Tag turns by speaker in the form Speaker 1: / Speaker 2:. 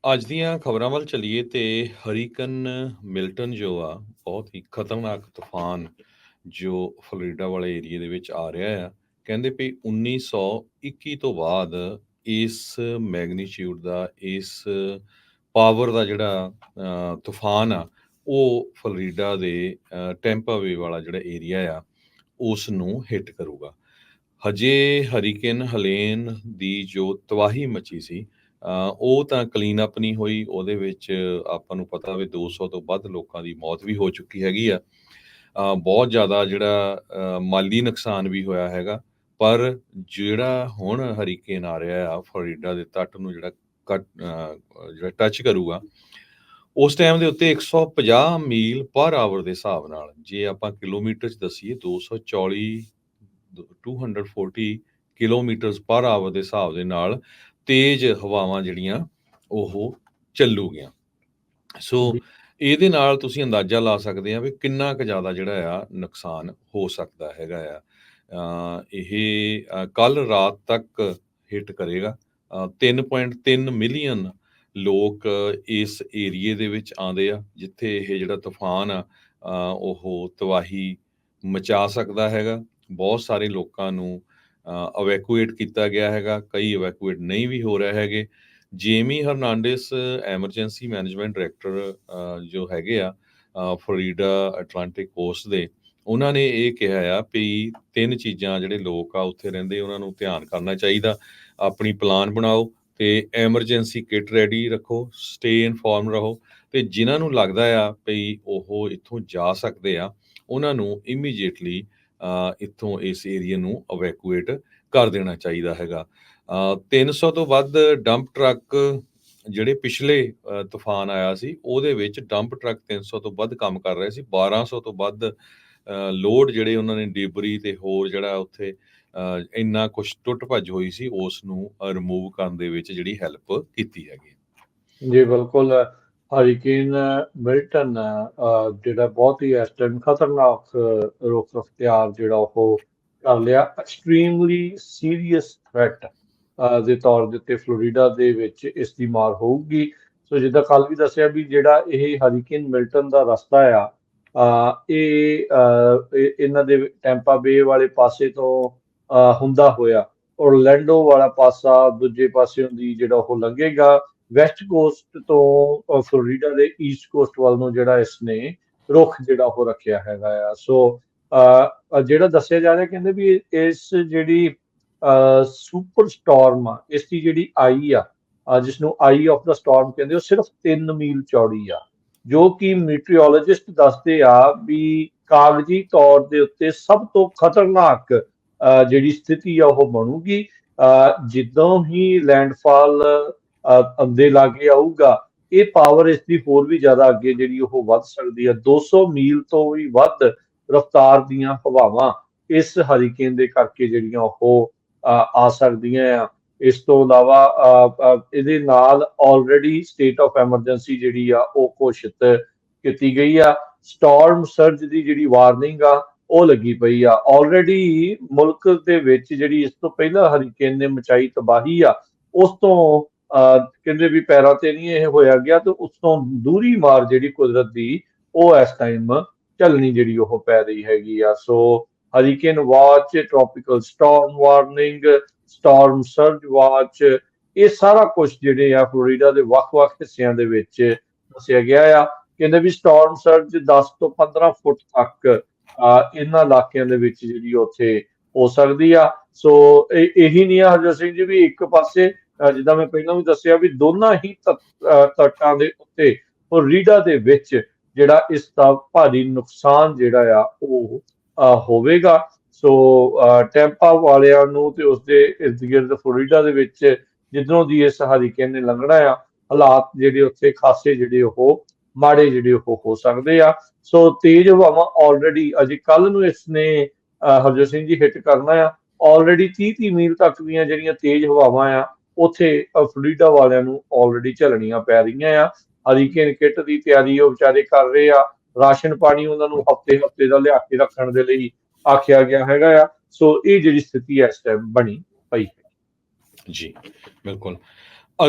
Speaker 1: ਅੱਜ ਦੀਆਂ ਖਬਰਾਂ ਵੱਲ ਚੱਲੀਏ ਤੇ ਹਰੀਕਨ ਮਿਲਟਨ ਜੋ ਆ ਬਹੁਤ ਹੀ ਖਤਰਨਾਕ ਤੂਫਾਨ ਜੋ ਫਲੋਰੀਡਾ ਵਾਲੇ ਏਰੀਏ ਦੇ ਵਿੱਚ ਆ ਰਿਹਾ ਆ। ਕਹਿੰਦੇ ਵੀ 1921 ਤੋਂ ਬਾਅਦ ਇਸ ਮੈਗਨੀਚਿਊਡ ਦਾ ਇਸ ਪਾਵਰ ਦਾ ਜਿਹੜਾ ਤੂਫਾਨ ਆ ਉਹ ਫਲੋਰੀਡਾ ਦੇ ਟੈਂਪਾ ਵੇ ਵਾਲਾ ਜਿਹੜਾ ਏਰੀਆ ਆ ਉਸ ਨੂੰ ਹਿੱਟ ਕਰੂਗਾ। ਹਜੇ ਹਰੀਕੇਨ ਹਲੇਨ ਦੀ ਜੋ ਤਬਾਹੀ ਮਚੀ ਸੀ ਉਹ ਤਾਂ ਕਲੀਨ ਅਪ ਨਹੀਂ ਹੋਈ। ਉਹਦੇ ਵਿੱਚ ਆਪਾਂ ਨੂੰ ਪਤਾ ਵੀ 200 ਤੋਂ ਵੱਧ ਲੋਕਾਂ ਦੀ ਮੌਤ ਵੀ ਹੋ ਚੁੱਕੀ ਹੈਗੀ ਆ। ਬਹੁਤ ਜ਼ਿਆਦਾ ਜਿਹੜਾ ਮਾਲੀ ਨੁਕਸਾਨ ਵੀ ਹੋਇਆ ਹੈਗਾ। ਪਰ ਜਿਹੜਾ ਹੁਣ ਹਰੀਕੇਨ ਆ ਰਿਹਾ ਆ ਫਲੋਰੀਡਾ ਦੇ ਤੱਟ ਨੂੰ ਜਿਹੜਾ ਟੱਚ ਕਰੂਗਾ, ਉਸ ਟਾਈਮ ਦੇ ਉੱਤੇ 150 ਮੀਲ ਪਰ ਆਵਰ ਦੇ ਹਿਸਾਬ ਨਾਲ, ਜੇ ਆਪਾਂ ਕਿਲੋਮੀਟਰ 'ਚ ਦੱਸੀਏ 240 ਕਿਲੋਮੀਟਰ ਪਰ ਆਵਰ ਦੇ ਹਿਸਾਬ ਦੇ ਨਾਲ ਤੇਜ਼ ਹਵਾਵਾਂ ਜਿਹੜੀਆਂ ਉਹ ਚੱਲੂਗੀਆਂ। ਸੋ ਇਹਦੇ ਨਾਲ ਤੁਸੀਂ ਅੰਦਾਜ਼ਾ ਲਾ ਸਕਦੇ ਆ ਵੀ ਕਿੰਨਾ ਕੁ ਜ਼ਿਆਦਾ ਜਿਹੜਾ ਆ ਨੁਕਸਾਨ ਹੋ ਸਕਦਾ ਹੈਗਾ ਆ। ਇਹ ਕੱਲ ਰਾਤ ਤੱਕ ਹਿੱਟ ਕਰੇਗਾ। 3.3 ਮਿਲੀਅਨ ਲੋਕ ਇਸ ਏਰੀਏ ਦੇ ਵਿੱਚ ਆਉਂਦੇ ਆ ਜਿੱਥੇ ਇਹ ਜਿਹੜਾ ਤੂਫਾਨ ਆ ਉਹ ਤਬਾਹੀ ਮਚਾ ਸਕਦਾ ਹੈਗਾ। ਬਹੁਤ ਸਾਰੇ ਲੋਕਾਂ ਨੂੰ ਇਵੈਕੂਏਟ ਕੀਤਾ ਗਿਆ ਹੈਗਾ, ਕਈ ਇਵੈਕੂਏਟ ਨਹੀਂ ਵੀ ਹੋ ਰਹੇ ਹੈਗੇ। ਜੇਮੀ ਹਰਨਾਂਡੇਸ ਐਮਰਜੈਂਸੀ ਮੈਨੇਜਮੈਂਟ ਡਾਇਰੈਕਟਰ ਜੋ ਹੈਗੇ ਆ ਫਲੋਰੀਡਾ ਅਟਲਾਂਟਿਕ ਕੋਸਟ ਦੇ, ਉਹਨਾਂ ਨੇ ਇਹ ਕਿਹਾ ਆ ਵੀ 3 ਚੀਜ਼ਾਂ ਜਿਹੜੇ ਲੋਕ ਆ ਉੱਥੇ ਰਹਿੰਦੇ ਉਹਨਾਂ ਨੂੰ ਧਿਆਨ ਕਰਨਾ ਚਾਹੀਦਾ। ਆਪਣੀ ਪਲਾਨ ਬਣਾਓ ਤੇ ਐਮਰਜੈਂਸੀ ਕਿਟ ਰੈਡੀ ਰੱਖੋ, ਸਟੇ ਇਨਫੋਰਮ ਰਹੋ, ਤੇ ਜਿਨ੍ਹਾਂ ਨੂੰ ਲੱਗਦਾ ਆ ਵੀ ਉਹ ਇੱਥੋਂ ਜਾ ਸਕਦੇ ਆ ਉਹਨਾਂ ਨੂੰ ਇਮੀਡੀਏਟਲੀ ਇੱਥੋਂ ਇਸ ਏਰੀਏ ਨੂੰ ਇਵੈਕੂਏਟ ਕਰ ਦੇਣਾ ਚਾਹੀਦਾ ਹੈਗਾ। 300 ਤੋਂ ਵੱਧ ਡੰਪ ਟਰੱਕ ਜਿਹੜੇ ਪਿਛਲੇ ਤੂਫਾਨ ਆਇਆ ਸੀ ਉਹਦੇ ਵਿੱਚ ਡੰਪ ਟਰੱਕ 300 ਤੋਂ ਵੱਧ ਕੰਮ ਕਰ ਰਹੇ ਸੀ। 1200 ਤੋਂ ਵੱਧ ਲੋਡ ਜਿਹੜੇ ਉਹਨਾਂ ਨੇ ਡਿਬਰੀ ਤੇ ਹੋਰ ਜਿਹੜਾ ਉੱਥੇ ਇੰਨਾ ਕੁਛ ਟੁੱਟ ਭੱਜ ਹੋਈ ਸੀ ਉਸ ਨੂੰ ਰਿਮੂਵ ਕਰਨ ਦੇ ਵਿੱਚ ਜਿਹੜੀ ਹੈਲਪ ਕੀਤੀ ਹੈਗੀ।
Speaker 2: ਜੀ ਬਿਲਕੁਲ। ਹਰੀਕੇਨ ਮਿਲਟਨ ਜਿਹੜਾ ਬਹੁਤ ਹੀ ਇਸ ਟਾਈਮ ਖਤਰਨਾਕ ਰੁੱਖ ਅਖਤਿਆਰ ਜਿਹੜਾ ਉਹ ਕਰ ਲਿਆ। ਐਕਸਟ੍ਰੀਮਲੀ ਸੀਰੀਅਸ ਥ੍ਰੈਟ ਦੇ ਤੌਰ ਦੇ ਉੱਤੇ ਫਲੋਰੀਡਾ ਦੇ ਵਿੱਚ ਇਸ ਦੀ ਮਾਰ ਹੋਊਗੀ। ਸੋ ਜਿੱਦਾਂ ਕੱਲ ਵੀ ਦੱਸਿਆ ਵੀ ਜਿਹੜਾ ਇਹ ਹਰੀਕੇਨ ਮਿਲਟਨ ਦਾ ਰਸਤਾ ਆ ਇਹਨਾਂ ਦੇ ਟੈਂਪਾ ਬੇ ਵਾਲੇ ਪਾਸੇ ਤੋਂ ਹੁੰਦਾ ਹੋਇਆ ਔਰਲੈਂਡੋ ਵਾਲਾ ਪਾਸਾ ਦੂਜੇ ਪਾਸਿਓਂ ਦੀ ਜਿਹੜਾ ਉਹ ਲੰਘੇਗਾ ਵੈਸਟ ਕੋਸਟ ਤੋਂ ਫਲੋਰੀਡਾ ਦੇ ਈਸਟ ਕੋਸਟ ਵੱਲ ਨੂੰ ਜਿਹੜਾ ਇਸਨੇ ਰੁੱਖ ਜਿਹੜਾ ਉਹ ਰੱਖਿਆ ਹੈਗਾ ਆ। ਸੋ ਜਿਹੜਾ ਦੱਸਿਆ ਜਾ ਰਿਹਾ ਕਹਿੰਦੇ ਵੀ ਇਸ ਜਿਹੜੀ ਸੁਪਰ ਸਟਾਰਮ ਆ ਇਸ ਦੀ ਜਿਹੜੀ ਆਈ ਆ ਜਿਸ ਨੂੰ ਆਈ ਆਫ ਦਾ ਸਟਾਰਮ ਕਹਿੰਦੇ ਉਹ ਸਿਰਫ 3 ਮੀਲ ਚੌੜੀ ਆ, ਜੋ ਕਿ ਮੀਟਰੀਓਲੋਜਿਸਟ ਦੱਸਦੇ ਆ ਵੀ ਕਾਗਜ਼ੀ ਤੌਰ ਦੇ ਉੱਤੇ ਸਭ ਤੋਂ ਖਤਰਨਾਕ ਜਿਹੜੀ ਸਥਿਤੀ ਆ ਉਹ ਬਣੂਗੀ। ਜਿੱਦੋਂ ਹੀ ਲੈਂਡਫਾਲ ਦੇ ਲਾਗੇ ਆਊਗਾ ਇਹ ਪਾਵਰ ਇਸ ਦੀ ਹੋਰ ਵੀ ਜ਼ਿਆਦਾ ਅੱਗੇ ਜਿਹੜੀ ਉਹ ਵੱਧ ਸਕਦੀ ਆ। 200 ਮੀਲ ਤੋਂ ਵੀ ਵੱਧ ਰਫ਼ਤਾਰ ਦੀਆਂ ਹਵਾਵਾਂ ਇਸ ਹਰੀਕੇਨ ਦੇ ਕਰਕੇ ਜਿਹੜੀਆਂ ਉਹ ਆ ਸਕਦੀਆਂ ਆ। ਇਸ ਤੋਂ ਇਲਾਵਾ ਇਹਦੇ ਨਾਲ ਆਲਰੇਡੀ ਸਟੇਟ ਆਫ ਐਮਰਜੈਂਸੀ ਜਿਹੜੀ ਆ ਉਹ ਘੋਸ਼ਿਤ ਕੀਤੀ ਗਈ ਆ। ਸਟਾਰਮ ਸਰਜ ਦੀ ਜਿਹੜੀ ਵਾਰਨਿੰਗ ਆ ਉਹ ਲੱਗੀ ਪਈ ਆ। ਆਲਰੇਡੀ ਮੁਲਕ ਦੇ ਵਿੱਚ ਜਿਹੜੀ ਇਸ ਤੋਂ ਪਹਿਲਾਂ ਹਰੀਕੇਨ ਨੇ ਮਚਾਈ ਤਬਾਹੀ ਆ ਉਸ ਤੋਂ ਕਹਿੰਦੇ ਵੀ ਪੈਰਾਂ ਤੇ ਨਹੀਂ ਇਹ ਹੋਇਆ ਗਿਆ ਤੇ ਉਸ ਤੋਂ ਦੂਰੀ ਮਾਰ ਜਿਹੜੀ ਕੁਦਰਤ ਦੀ ਉਹ ਇਸ ਟਾਈਮ ਝੱਲਣੀ ਜਿਹੜੀ ਉਹ ਪੈ ਰਹੀ ਹੈਗੀ ਆ। So hurricane watch, tropical storm warning, storm surge watch, ਇਹ ਸਾਰਾ ਕੁਝ ਜਿਹੜੇ ਆ ਫਲੋਰੀਡਾ ਦੇ ਵੱਖ-ਵੱਖ ਹਿੱਸਿਆਂ ਦੇ ਵਿੱਚ ਦੱਸਿਆ ਗਿਆ ਆ। ਕਹਿੰਦੇ ਵੀ ਸਟਾਰਮ ਸਰਜ 10 ਤੋਂ 15 ਫੁੱਟ ਤੱਕ ਇਹਨਾਂ ਇਲਾਕਿਆਂ ਦੇ ਵਿੱਚ ਜਿਹੜੀ ਉੱਥੇ ਹੋ ਸਕਦੀ ਆ। ਸੋ ਇਹੀ ਨਹੀਂ ਆ ਹਰਜੋਤ ਸਿੰਘ ਜੀ ਵੀ ਇੱਕ ਪਾਸੇ ਜਿੱਦਾਂ ਮੈਂ ਪਹਿਲਾਂ ਵੀ ਦੱਸਿਆ ਵੀ ਦੋਨਾਂ ਹੀ ਤੱਟਾਂ ਦੇ ਉੱਤੇ ਫਲੋਰੀਡਾ ਦੇ ਵਿੱਚ ਜਿਹੜਾ ਇਸ ਦਾ ਭਾਰੀ ਨੁਕਸਾਨ ਜਿਹੜਾ ਆ ਉਹ ਹੋਵੇਗਾ। ਸੋ ਟੈਂਪਾ ਵਾਲਿਆਂ ਨੂੰ ਤੇ ਉਸਦੇ ਇਰਦ ਗਿਰਦ ਫਲੋਰੀਡਾ ਦੇ ਵਿੱਚ ਜਿੱਧਰੋਂ ਦੀ ਇਸ ਹਰੀਕੇਨ ਨੇ ਲੰਘਣਾ ਆ ਹਾਲਾਤ ਜਿਹੜੇ ਉੱਥੇ ਖਾਸੇ ਜਿਹੜੇ ਉਹ ਮਾੜੇ ਜਿਹੜੇ ਉਹ ਹੋ ਸਕਦੇ ਆ। ਸੋ ਤੇਜ਼ ਹਵਾਵਾਂ ਆਲਰੇਡੀ ਅਜੇ ਕੱਲ ਨੂੰ ਇਸਨੇ ਹਰਜੋਤ ਸਿੰਘ ਜੀ ਹਿੱਟ ਕਰਨਾ ਆ। ਆਲਰੇਡੀ 30 ਮੀਲ ਤੱਕ ਦੀਆਂ ਜਿਹੜੀਆਂ ਤੇਜ਼ ਹਵਾਵਾਂ ਆ ਉੱਥੇ ਫਲੋਰੀਡਾ ਵਾਲਿਆਂ ਨੂੰ ਆਲਰੇਡੀ ਝੱਲਣੀਆਂ ਪੈ ਰਹੀਆਂ ਆ। ਹਰੀਕੇਨ ਕਿੱਟ ਦੀ ਤਿਆਰੀ ਉਹ ਵਿਚਾਰੇ ਕਰ ਰਹੇ ਆ। ਰਾਸ਼ਨ ਪਾਣੀ ਉਹਨਾਂ ਨੂੰ ਹਫ਼ਤੇ ਦਾ ਲਿਆ ਕੇ ਰੱਖਣ ਦੇ ਲਈ ਆਖਿਆ ਗਿਆ ਹੈਗਾ ਆ। ਸੋ ਇਹ ਜਿਹੜੀ ਸਥਿਤੀ ਇਸ ਟਾਈਮ ਬਣੀ ਪਈ ਹੈ।
Speaker 1: ਜੀ ਬਿਲਕੁਲ।